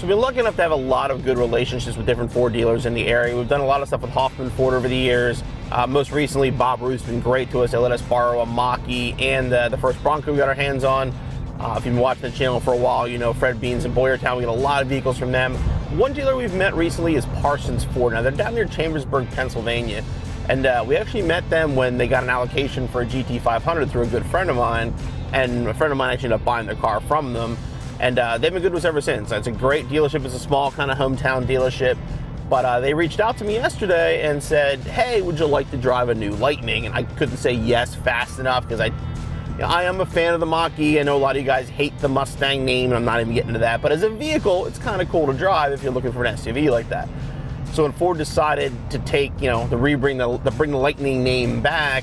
So we've been lucky enough to have a lot of good relationships with different Ford dealers in the area. We've done a lot of stuff with Hoffman Ford over the years. Most recently, Bob Root's been great to us. They let us borrow a Mach-E and the first Bronco we got our hands on. If you've been watching the channel for a while, you know Fred Beans in Boyertown. We get a lot of vehicles from them. One dealer we've met recently is Parsons Ford. Now, they're down near Chambersburg, Pennsylvania. And we actually met them when they got an allocation for a GT500 through a good friend of mine. And a friend of mine actually ended up buying their car from them. And they've been good to us ever since. It's a great dealership. It's a small kind of hometown dealership. But they reached out to me yesterday and said, hey, would you like to drive a new Lightning? And I couldn't say yes fast enough because I am a fan of the Mach-E. I know a lot of you guys hate the Mustang name, and I'm not even getting into that. But as a vehicle, it's kind of cool to drive if you're looking for an SUV like that. So when Ford decided to take, bring the Lightning name back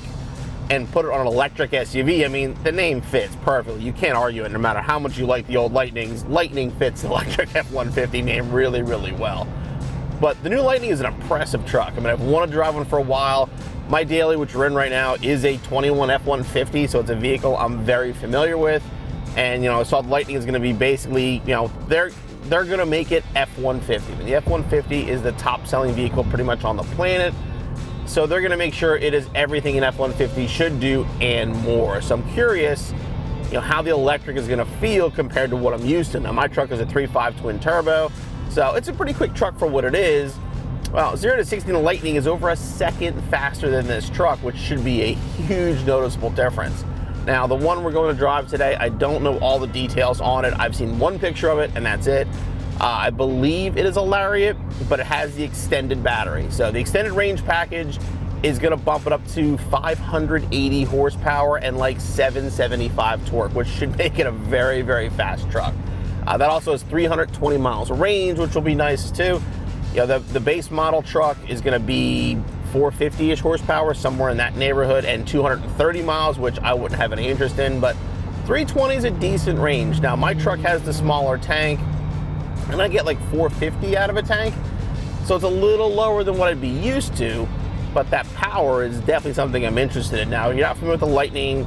and put it on an electric SUV, I mean, the name fits perfectly. You can't argue it no matter how much you like the old Lightnings. Lightning fits the electric F-150 name really, really well. But the new Lightning is an impressive truck. I mean, I've wanted to drive one for a while. My daily, which we're in right now, is a 21 F-150, so it's a vehicle I'm very familiar with. And, I saw the Lightning is going to be basically, they're going to make it F-150. The F-150 is the top-selling vehicle pretty much on the planet. So they're going to make sure it is everything an F-150 should do and more. So I'm curious, how the electric is going to feel compared to what I'm used to. Now, my truck is a 3.5 twin turbo, so it's a pretty quick truck for what it is. Well, 0 to 60 in the Lightning is over a second faster than this truck, which should be a huge noticeable difference. Now, the one we're going to drive today, I don't know all the details on it. I've seen one picture of it, and that's it. I believe it is a Lariat, but it has the extended battery. So the extended range package is going to bump it up to 580 horsepower and like 775 torque, which should make it a very, very fast truck. That also has 320 miles of range, which will be nice too. The base model truck is going to be 450-ish horsepower, somewhere in that neighborhood, and 230 miles, which I wouldn't have any interest in, but 320 is a decent range. Now, my truck has the smaller tank, and I get like 450 out of a tank, so it's a little lower than what I'd be used to, but that power is definitely something I'm interested in. Now, if you're not familiar with the Lightning,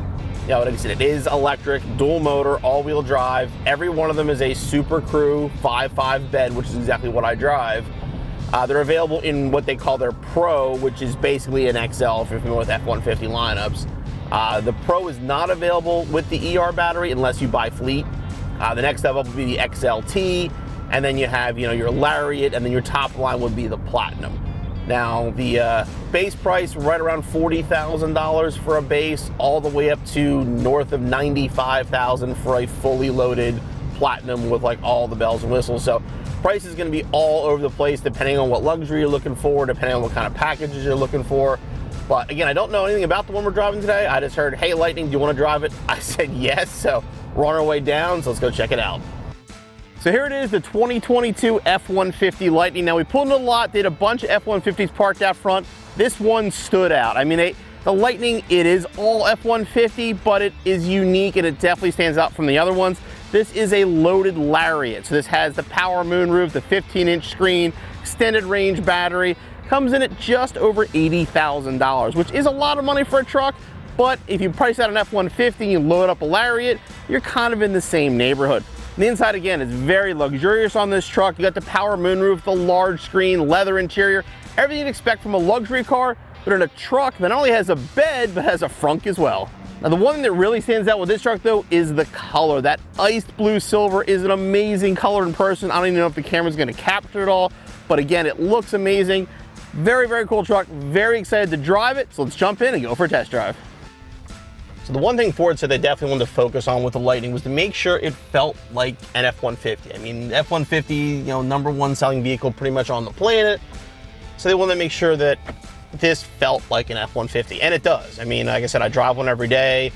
like I said, it is electric, dual motor, all-wheel drive. Every one of them is a Super Crew 5.5 bed, which is exactly what I drive. They're available in what they call their Pro, which is basically an XL if you're familiar with F-150 lineups. The Pro is not available with the ER battery unless you buy fleet. The next level will be the XLT, and then you have your Lariat, and then your top line would be the Platinum. Now, the base price right around $40,000 for a base, all the way up to north of $95,000 for a fully loaded Platinum with like all the bells and whistles. So price is going to be all over the place depending on what luxury you're looking for, depending on what kind of packages you're looking for. But again, I don't know anything about the one we're driving today. I just heard, hey, Lightning, do you want to drive it? I said yes, so we're on our way down, so let's go check it out. So here it is, the 2022 F-150 Lightning. Now, we pulled in a lot, they had a bunch of F-150s parked out front. This one stood out. I mean, the Lightning, it is all F-150, but it is unique and it definitely stands out from the other ones. This is a loaded Lariat. So this has the power moonroof, the 15-inch screen, extended range battery. Comes in at just over $80,000, which is a lot of money for a truck, but if you price out an F-150 and you load up a Lariat, you're kind of in the same neighborhood. The inside, again, is very luxurious on this truck. You got the power moonroof, the large screen, leather interior, everything you'd expect from a luxury car, but in a truck that not only has a bed, but has a frunk as well. Now, the one thing that really stands out with this truck, though, is the color. That iced blue silver is an amazing color in person. I don't even know if the camera's going to capture it all, but again, it looks amazing. Very, very cool truck. Very excited to drive it, so let's jump in and go for a test drive. So the one thing Ford said they definitely wanted to focus on with the Lightning was to make sure it felt like an F-150. I mean, F-150, number one selling vehicle pretty much on the planet. So they wanted to make sure that this felt like an F-150, and it does. I mean, like I said, I drive one every day.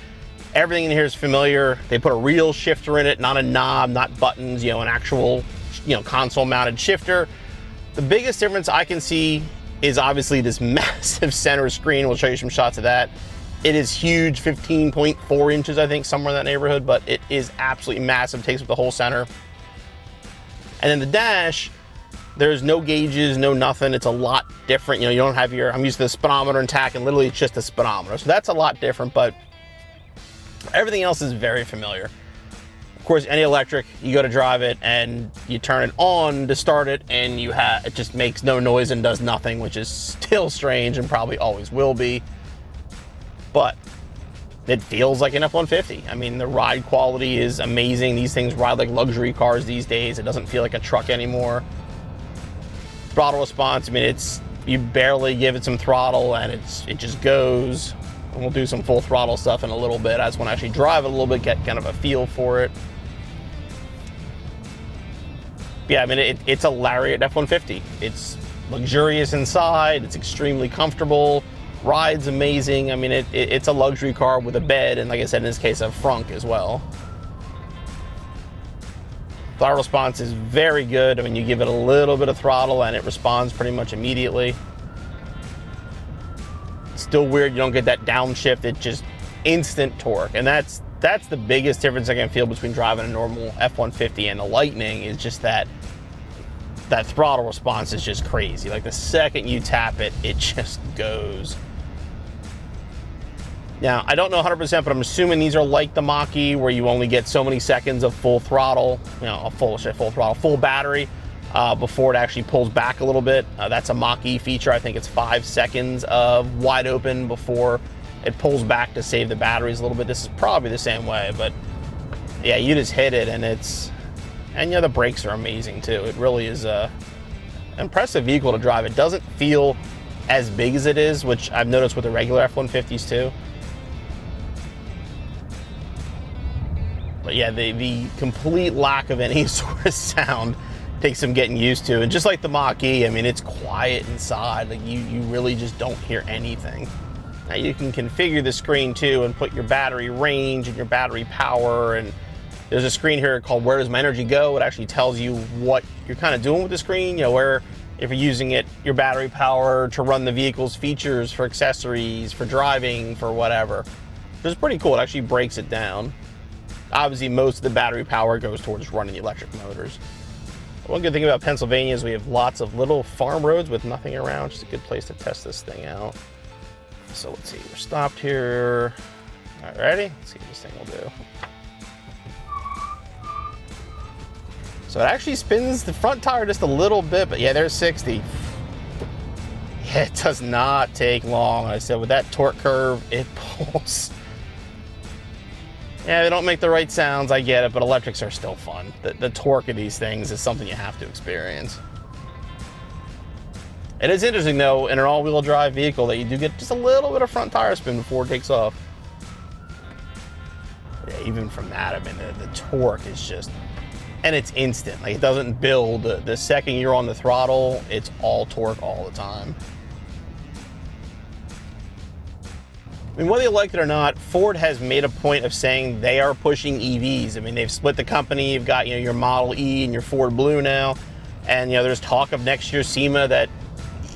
Everything in here is familiar. They put a real shifter in it, not a knob, not buttons, an actual, console mounted shifter. The biggest difference I can see is obviously this massive center screen. We'll show you some shots of that. It is huge, 15.4 inches, I think, somewhere in that neighborhood, but it is absolutely massive, takes up the whole center. And then the dash, there's no gauges, no nothing. It's a lot different. You don't have I'm used to the speedometer and tach, and literally it's just a speedometer. So that's a lot different, but everything else is very familiar. Of course, any electric, you go to drive it and you turn it on to start it, and it just makes no noise and does nothing, which is still strange and probably always will be. But it feels like an F-150. I mean, the ride quality is amazing. These things ride like luxury cars these days. It doesn't feel like a truck anymore. Throttle response, I mean, you barely give it some throttle and it just goes. And we'll do some full throttle stuff in a little bit. I just want to actually drive it a little bit, get kind of a feel for it. Yeah, I mean, it's a Lariat F-150. It's luxurious inside. It's extremely comfortable. Ride's amazing. I mean, it's a luxury car with a bed, and like I said, in this case, a frunk as well. Throttle response is very good. I mean, you give it a little bit of throttle and it responds pretty much immediately. Still weird, you don't get that downshift. It's just instant torque, and that's the biggest difference I can feel between driving a normal F-150 and a Lightning, is just that throttle response is just crazy. Like the second you tap it, it just goes. Now, I don't know 100%, but I'm assuming these are like the Mach-E, where you only get so many seconds of full throttle, full battery, before it actually pulls back a little bit. That's a Mach-E feature. I think it's 5 seconds of wide open before it pulls back to save the batteries a little bit. This is probably the same way, but yeah, you just hit it and the brakes are amazing too. It really is a impressive vehicle to drive. It doesn't feel as big as it is, which I've noticed with the regular F-150s too. But yeah, the complete lack of any sort of sound takes some getting used to. And just like the Mach-E, I mean, it's quiet inside. Like you really just don't hear anything. Now you can configure the screen too and put your battery range and your battery power, and there's a screen here called Where Does My Energy Go? It actually tells you what you're kind of doing with the screen, where, if you're using your battery power to run the vehicle's features, for accessories, for driving, for whatever. It's pretty cool. It actually breaks it down. Obviously, most of the battery power goes towards running the electric motors. One good thing about Pennsylvania is we have lots of little farm roads with nothing around. It's a good place to test this thing out. So let's see, we're stopped here. All right, ready? Let's see what this thing will do. So it actually spins the front tire just a little bit, but yeah, there's 60. Yeah, it does not take long. Like I said, with that torque curve, it pulls. Yeah, they don't make the right sounds, I get it, but electrics are still fun. The torque of these things is something you have to experience. It is interesting, though, in an all-wheel drive vehicle, that you do get just a little bit of front tire spin before it takes off. Yeah, even from that, I mean, the torque is just... And it's instant. Like, it doesn't build. The second you're on the throttle, it's all torque all the time. I mean, whether you like it or not, Ford has made a point of saying they are pushing EVs. I mean, they've split the company. You've got, your Model E and your Ford Blue now. And, there's talk of next year's SEMA that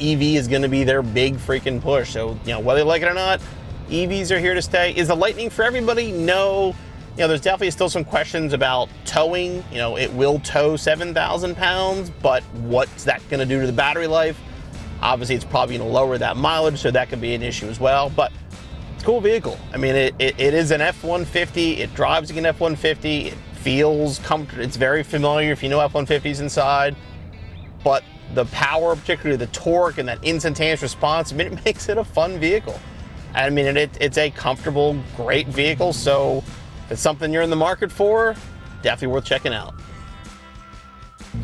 EV is going to be their big freaking push. So, whether you like it or not, EVs are here to stay. Is the Lightning for everybody? No. There's definitely still some questions about towing. It will tow 7,000 pounds, but what's that going to do to the battery life? Obviously, it's probably going to lower that mileage, so that could be an issue as well. But it's a cool vehicle. I mean, it is an F-150. It drives like an F-150. It feels comfortable. It's very familiar if you know F-150s inside. But the power, particularly the torque and that instantaneous response, I mean, it makes it a fun vehicle. I mean, it's a comfortable, great vehicle. So if it's something you're in the market for, definitely worth checking out.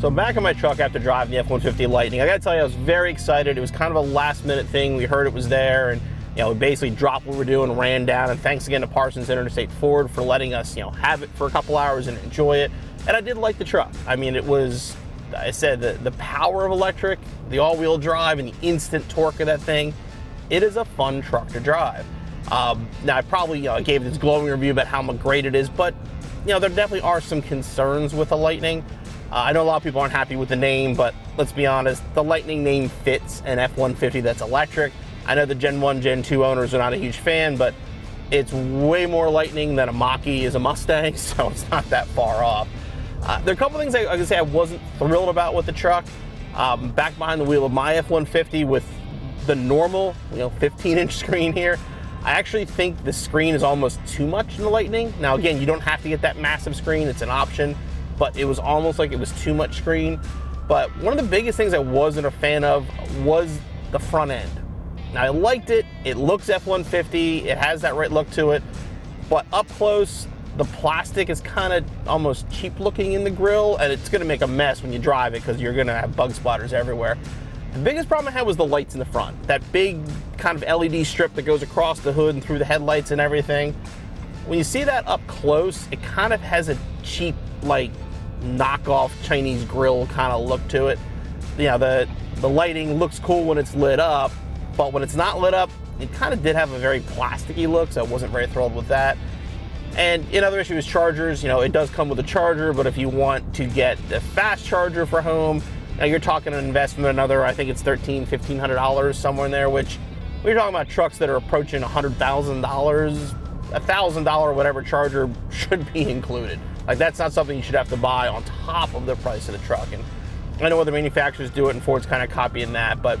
So I'm back in my truck after driving the F-150 Lightning. I gotta tell you, I was very excited. It was kind of a last minute thing. We heard it was there, and we basically dropped what we were doing, ran down, and thanks again to Parsons Ford for letting us, have it for a couple hours and enjoy it. And I did like the truck. I mean, it was, I said, the power of electric, the all-wheel drive, and the instant torque of that thing. It is a fun truck to drive. Now, I probably gave this glowing review about how great it is, but there definitely are some concerns with the Lightning. I know a lot of people aren't happy with the name, but let's be honest, the Lightning name fits an F-150 that's electric. I know the Gen 1, Gen 2 owners are not a huge fan, but it's way more Lightning than a Mach-E is a Mustang, so it's not that far off. There are a couple things I can say I wasn't thrilled about with the truck. Back behind the wheel of my F-150 with the normal, 15-inch screen here, I actually think the screen is almost too much in the Lightning. Now again, you don't have to get that massive screen, it's an option, but it was almost like it was too much screen. But one of the biggest things I wasn't a fan of was the front end. Now I liked it, it looks F-150, it has that right look to it, but up close, the plastic is kind of almost cheap looking in the grill, and it's gonna make a mess when you drive it because you're gonna have bug splatters everywhere. The biggest problem I had was the lights in the front. That big kind of LED strip that goes across the hood and through the headlights and everything. When you see that up close, it kind of has a cheap, like, knockoff Chinese grill kind of look to it. You know, the lighting looks cool when it's lit up, but when it's not lit up, it kind of did have a very plasticky look, so I wasn't very thrilled with that. And another issue is chargers. You know, it does come with a charger, but if you want to get a fast charger for home, now you're talking an investment, another, I think it's $1,300, $1,500 somewhere in there, which we're talking about trucks that are approaching $100,000, $1,000 whatever charger should be included. Like, that's not something you should have to buy on top of the price of the truck. And I know other manufacturers do it, and Ford's kind of copying that, but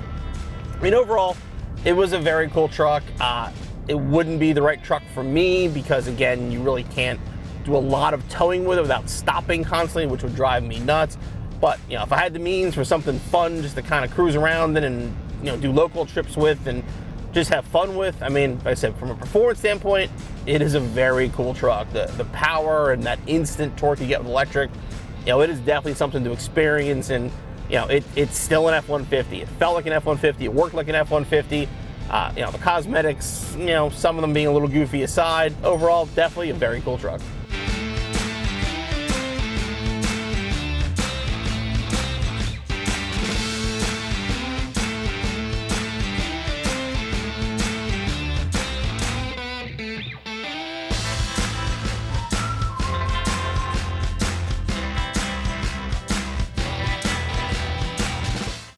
I mean, overall, it was a very cool truck. It wouldn't be the right truck for me because, again, you really can't do a lot of towing with it without stopping constantly, which would drive me nuts. But, you know, if I had the means for something fun just to kind of cruise around in and, you know, do local trips with and just have fun with, I mean, like I said, from a performance standpoint, it is a very cool truck. The power and that instant torque you get with electric, you know, it is definitely something to experience. And, you know, it's still an F-150. It felt like an F-150. It worked like an F-150. You know, the cosmetics, you know, some of them being a little goofy aside, overall, definitely a very cool truck.